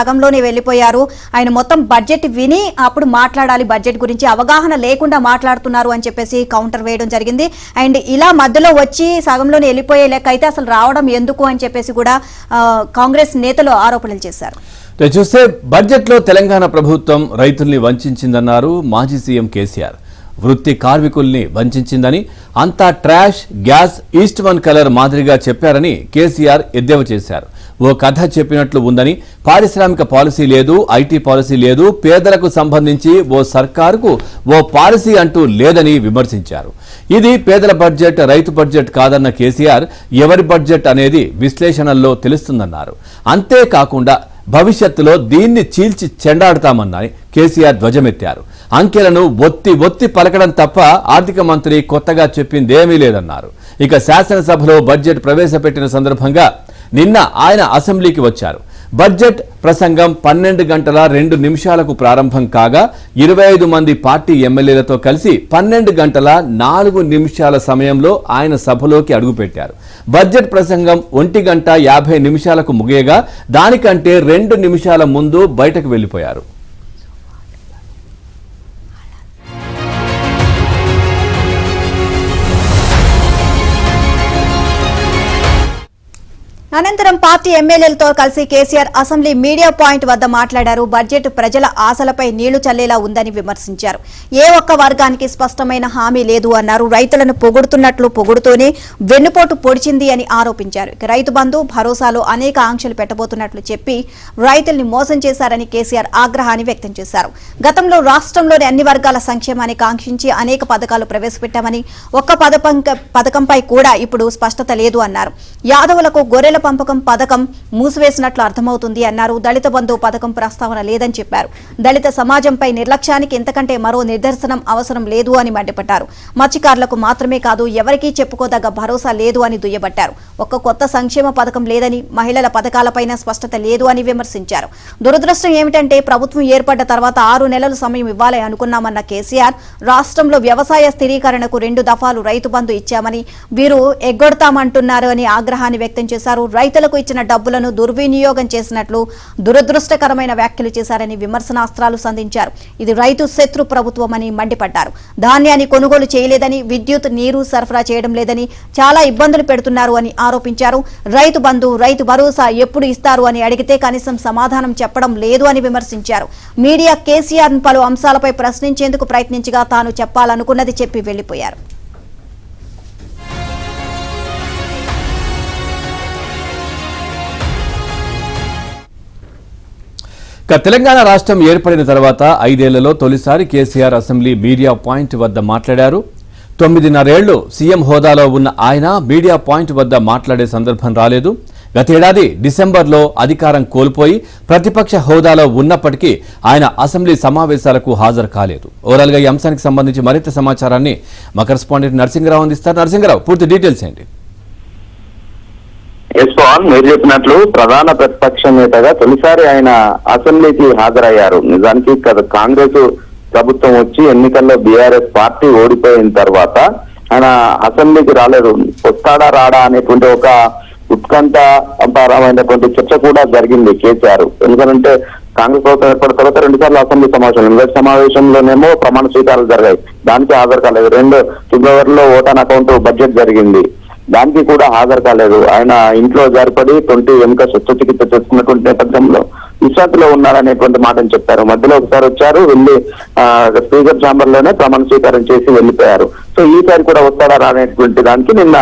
సగంలోనే వెళ్ళిపోయారు. ఆయన మొత్తం బడ్జెట్ విని అప్పుడు మాట్లాడాలి, బడ్జెట్ గురించి అవగాహన లేకుండా మాట్లాడుతున్నారు అని చెప్పేసి కౌంటర్ వేయడం జరిగింది. అండ్ ఇలా మధ్యలో వచ్చి సగంలోనే వెళ్ళిపోయే లెక్క అయితే అసలు రావడం ఎందుకు అని చెప్పేసి కూడా కాంగ్రెస్ నేతలు ఆరోపణలు చేశారు. చూస్తే బడ్జెట్ లో తెలంగాణ ప్రభుత్వం రైతుల్ని వంచిందన్నారు మాజీ సీఎం కేసీఆర్. వృత్తి కార్మికుల్ని వంచిందని, అంతా trash, gas, is to one colour మాదిరిగా చెప్పారని కేసీఆర్ ఎద్దేవా చేశారు. ఓ కథ చెప్పినట్లు ఉందని, పారిశ్రామిక పాలసీ లేదు, ఐటీ పాలసీ లేదు, పేదలకు సంబంధించి ఓ సర్కారుకు ఓ పాలసీ అంటూ లేదని విమర్శించారు. ఇది పేదల బడ్జెట్, రైతు బడ్జెట్ కాదన్న కేసీఆర్ ఎవరి బడ్జెట్ అనేది విశ్లేషణల్లో తెలుస్తుందన్నారు. అంతేకాకుండా భవిష్యత్తులో దీన్ని చీల్చి చెండాడుతామని కేసీఆర్ ధ్వజమెత్తారు. అంకెలను ఒత్తి పలకడం తప్ప ఆర్థిక మంత్రి కొత్తగా చెప్పిందేమీ లేదన్నారు. ఇక శాసనసభలో బడ్జెట్ ప్రవేశపెట్టిన సందర్భంగా నిన్న ఆయన అసెంబ్లీకి వచ్చారు. బడ్జెట్ ప్రసంగం 12 గంటల 2 నిమిషాలకు ప్రారంభం కాగా 25 మంది పార్టీ ఎమ్మెల్యేలతో కలిసి 12 గంటల 4 నిమిషాల సమయంలో ఆయన సభలోకి అడుగుపెట్టారు. బడ్జెట్ ప్రసంగం 1 గంట 50 నిమిషాలకు ముగియగా దానికంటే 2 నిమిషాల ముందు బయటకు వెళ్లిపోయారు. అనంతరం పార్టీ ఎమ్మెల్యేలతో కలిసి కేసీఆర్ అసెంబ్లీ మీడియా పాయింట్ వద్ద మాట్లాడారు. బడ్జెట్ ప్రజల ఆశలపై నీళ్లు చల్లేలా ఉందని విమర్శించారు. ఏ ఒక్క వర్గానికి స్పష్టమైన హామీ లేదు అన్నారు. రైతులను పొగుడుతున్నట్లు పొగుడుతూనే వెన్నుపోటు పొడిచింది అని ఆరోపించారు. రైతు బంధు, భరోసాలో అనేక ఆంక్షలు పెట్టబోతున్నట్లు చెప్పి రైతుల్ని మోసం చేశారని కేసీఆర్ ఆగ్రహాన్ని వ్యక్తం చేశారు. గతంలో రాష్ట్రంలోని అన్ని వర్గాల సంక్షేమానికి ఆంక్షించి అనేక పథకాలు ప్రవేశపెట్టామని, ఒక్క పథకంపై కూడా ఇప్పుడు స్పష్టత లేదు అన్నారు. యాదవులకు గొర్రెల పంపకం పథకం మూసివేసినట్లు అర్థమవుతుంది అన్నారు. దళిత బంధు పథకం ప్రస్తావన లేదని చెప్పారు. దళిత సమాజంపై నిర్లక్ష్యానికి ఇంతకంటే మరో నిదర్శనం అవసరం లేదు అని మండిపడ్డారు. మత్స్యకారులకు మాత్రమే కాదు, ఎవరికీ చెప్పుకోదగ్గ భరోసా లేదు అని దుయ్యబట్టారు. ఒక్క కొత్త సంక్షేమ పథకం లేదని, మహిళల పథకాలపైన స్పష్టత లేదు అని విమర్శించారు. దురదృష్టం ఏమిటంటే ప్రభుత్వం ఏర్పడ్డ తర్వాత 6 నెలలు సమయం ఇవ్వాలి అనుకున్నామన్న కేసీఆర్ రాష్ట్రంలో వ్యవసాయ స్థిరీకరణకు 2 దఫాలు రైతు బంధు ఇచ్చామని, వీరు ఎగ్గొడతామంటున్నారు అని ఆగ్రహాన్ని వ్యక్తం చేశారు. రైతులకు ఇచ్చిన డబ్బులను దుర్వినియోగం చేసినట్లు దురదృష్టకరమైన వ్యాఖ్యలు చేశారని విమర్శనాస్త్రాలు సంధించారు. ఇది రైతు శత్రు ప్రభుత్వం అని మండిపడ్డారు. ధాన్యాన్ని కొనుగోలు చేయలేదని, విద్యుత్, నీరు సరఫరా చేయడం లేదని, చాలా ఇబ్బందులు పెడుతున్నారు అని ఆరోపించారు. రైతు బంధు, రైతు భరోసా ఎప్పుడు ఇస్తారు అని అడిగితే కనీసం సమాధానం చెప్పడం లేదు అని విమర్శించారు. మీడియా కేసీఆర్ పలు అంశాలపై ప్రశ్నించేందుకు ప్రయత్నించగా తాను చెప్పాలనుకున్నది చెప్పి వెళ్లిపోయారు. తెలంగాణ రాష్ట్రం ఏర్పడిన తర్వాత 5 ఏళ్లలో తొలిసారి కేసీఆర్ అసెంబ్లీ మీడియా పాయింట్ వద్ద మాట్లాడారు. 9.5 ఏళ్లు సీఎం హోదాలో ఉన్న ఆయన మీడియా పాయింట్ వద్ద మాట్లాడే సందర్భం రాలేదు. గతేడాది డిసెంబర్లో అధికారం కోల్పోయి ప్రతిపక్ష హోదాలో ఉన్నప్పటికీ ఆయన అసెంబ్లీ సమావేశాలకు హాజరు కాలేదు. ఓవరాల్ గా ఈ అంశానికి సంబంధించి మరింత సమాచారాన్ని మా కరెస్పాండెంట్ నరసింగరావు అందిస్తారు. నరసింగరావు, పూర్తి డీటెయిల్స్ ఏంటి? మీరు చెప్పినట్లు ప్రధాన ప్రతిపక్ష నేతగా తొలిసారి ఆయన అసెంబ్లీకి హాజరయ్యారు. నిజానికి కాంగ్రెస్ ప్రభుత్వం వచ్చి ఎన్నికల్లో బీఆర్ఎస్ పార్టీ ఓడిపోయిన తర్వాత ఆయన అసెంబ్లీకి రాలేదు. వస్తాడా రాడా అనేటువంటి ఒక ఉత్కంఠపరమైనటువంటి చర్చ కూడా జరిగింది కేసీఆర్. ఎందుకంటే కాంగ్రెస్ ప్రభుత్వం ఏర్పడిన తర్వాత 2 సార్లు అసెంబ్లీ సమావేశం, మొదటి సమావేశంలోనేమో ప్రమాణ స్వీకారాలు జరిగాయి, దానికి హాజరు కాలేదు. 2 ఫిబ్రవరిలో ఓటాన్ అకౌంట్ బడ్జెట్ జరిగింది, దానికి కూడా హాజరు కాలేదు. ఆయన ఇంట్లో జారిపడి 20 ఎముక శస్త్రచికిత్స చేసుకున్నటువంటి నేపథ్యంలో విశ్రాంతిలో ఉన్నారనేటువంటి మాటను చెప్పారు. మధ్యలో ఒకసారి వచ్చారు, వెళ్ళి స్పీకర్ ఛాంబర్ లోనే ప్రమాణ స్వీకారం చేసి వెళ్ళిపోయారు. సో ఈసారి కూడా వస్తాడా రానేటువంటి దానికి నిన్న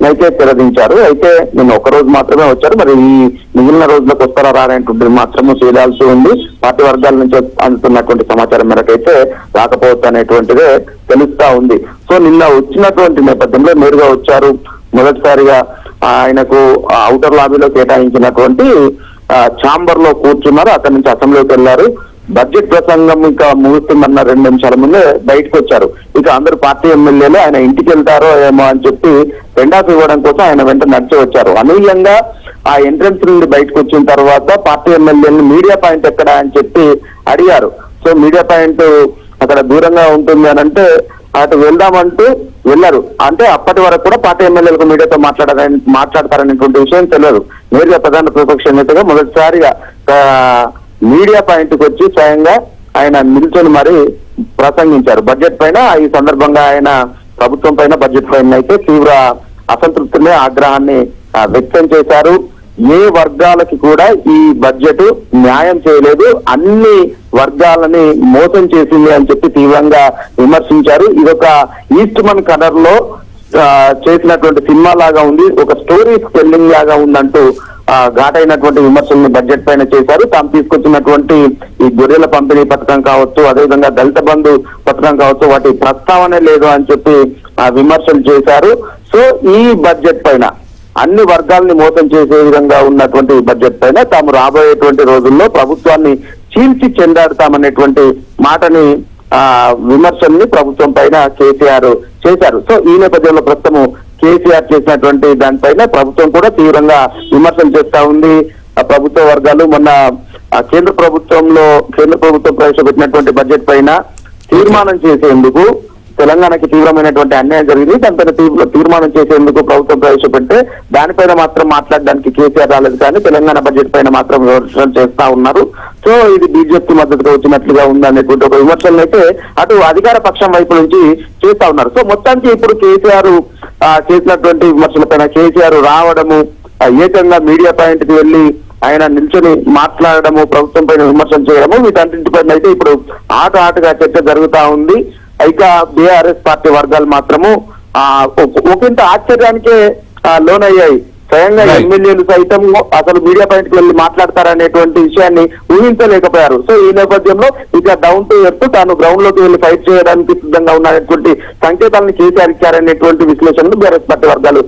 నైతే తెరదించారు. అయితే నిన్న 1 రోజు మాత్రమే వచ్చారు. మరి ఈ మిగిలిన రోజులకు వస్తారా రానేటువంటిది మాత్రము చేయాల్సి ఉంది. పార్టీ వర్గాల నుంచి అందుతున్నటువంటి సమాచారం మేరకైతే రాకపోవచ్చు అనేటువంటిదే తెలుస్తా ఉంది. సో నిన్న వచ్చినటువంటి నేపథ్యంలో నేరుగా వచ్చారు. మొదటిసారిగా ఆయనకు ఔటర్ లాబీలో కేటాయించినటువంటి ఛాంబర్ లో కూర్చున్నారు. అక్కడి నుంచి అసెంబ్లీకి వెళ్లారు. బడ్జెట్ ప్రసంగం ఇంకా ముగుస్తుందన్న 2 నిమిషాల ముందే బయటకు వచ్చారు. ఇక అందరు పార్టీ ఎమ్మెల్యేలు ఆయన ఇంటికి వెళ్తారో ఏమో అని చెప్పి పెండాఫ్ ఇవ్వడం కోసం ఆయన వెంట నడిచి వచ్చారు. అనూహ్యంగా ఆ ఎంట్రన్స్ నుండి బయటకు వచ్చిన తర్వాత పార్టీ ఎమ్మెల్యేలను మీడియా పాయింట్ ఎక్కడ అని చెప్పి అడిగారు. సో మీడియా పాయింట్ అక్కడ దూరంగా ఉంటుంది అని అంటే అటు వెళ్దామంటూ వెళ్లారు. అంటే అప్పటి వరకు కూడా పార్టీ ఎమ్మెల్యేలకు మీడియాతో మాట్లాడతారనేటువంటి విషయం తెలియదు. నేరుగా ప్రధాన ప్రతిపక్ష నేతగా మొదటిసారిగా మీడియా పాయింట్కి వచ్చి స్వయంగా ఆయన నిల్చొని మరి ప్రసంగించారు బడ్జెట్ పైన. ఈ సందర్భంగా ఆయన ప్రభుత్వం పైన బడ్జెట్ పైన అయితే తీవ్ర అసంతృప్తిని ఆగ్రహాన్ని వ్యక్తం చేశారు. ఏ వర్గాలకి కూడా ఈ బడ్జెట్ న్యాయం చేయలేదు, అన్ని వర్గాలని మోసం చేసింది అని చెప్పి తీవ్రంగా విమర్శించారు. ఇదొక ఈస్ట్ మన్ కలర్ లో చేసినటువంటి సినిమా లాగా ఉంది, ఒక స్టోరీ టెల్లింగ్ లాగా ఉందంటూ ఘాటైనటువంటి విమర్శలను బడ్జెట్ పైన చేశారు. తాము తీసుకొచ్చినటువంటి ఈ గొర్రెల పంపిణీ పథకం కావచ్చు, అదేవిధంగా దళిత బంధు పథకం కావచ్చు, వాటి ప్రస్తావనే లేదు అని చెప్పి విమర్శలు చేశారు. సో ఈ బడ్జెట్ పైన అన్ని వర్గాల్ని మోసం చేసే విధంగా ఉన్నటువంటి బడ్జెట్ పైన తాము రాబోయేటువంటి రోజుల్లో ప్రభుత్వాన్ని చీల్చి చెందాడుతామనేటువంటి మాటని విమర్శల్ని ప్రభుత్వం పైన కేసీఆర్ చేశారు. సో ఈ నేపథ్యంలో ప్రస్తుతం కేసీఆర్ చేసినటువంటి దానిపైన ప్రభుత్వం కూడా తీవ్రంగా విమర్శలు చేస్తా ఉంది. ప్రభుత్వ వర్గాలు మొన్న కేంద్ర ప్రభుత్వం ప్రవేశపెట్టినటువంటి బడ్జెట్ పైన తీర్మానం చేసేందుకు తెలంగాణకి తీవ్రమైనటువంటి అన్యాయం జరిగింది, దానిపైన తీర్మానం చేసేందుకు ప్రభుత్వం ప్రవేశపెడితే దానిపైన మాత్రం మాట్లాడడానికి కేసీఆర్ రాలేదు, కానీ తెలంగాణ బడ్జెట్ పైన మాత్రం విమర్శలు చేస్తా ఉన్నారు. సో ఇది బీజేపీ మద్దతుగా వచ్చినట్లుగా ఉందనేటువంటి ఒక విమర్శలను అయితే అటు అధికార పక్షం వైపు నుంచి చేస్తా ఉన్నారు. సో మొత్తానికి ఇప్పుడు కేసీఆర్ చేసినటువంటి విమర్శలపైన కేసీఆర్ రావడము, ఏకంగా మీడియా పాయింట్ కి వెళ్లి ఆయన నిల్చొని మాట్లాడడము, ప్రభుత్వం పైన విమర్శలు చేయడము, వీటన్నింటిపైన అయితే ఇప్పుడు ఆటగా చర్చ జరుగుతా ఉంది. ఇక బీఆర్ఎస్ పార్టీ వర్గాలు మాత్రము ఒకంత ఆశ్చర్యానికే లోనయ్యాయి. స్వయంగా ఎమ్మెల్యేలు సైతం అసలు మీడియా పాయింట్ కి వెళ్లి మాట్లాడతారనేటువంటి విషయాన్ని ఊహించలేకపోయారు. సో ఈ నేపథ్యంలో ఇక డౌన్ టు ఎర్త్ తాను గ్రౌండ్ లోకి వెళ్లి ఫైట్ చేయడానికి సిద్ధంగా ఉన్నటువంటి సంకేతాలను కేసీఆర్ ఇచ్చారనేటువంటి విశ్లేషణలు బీఆర్ఎస్ పార్టీ వర్గాలు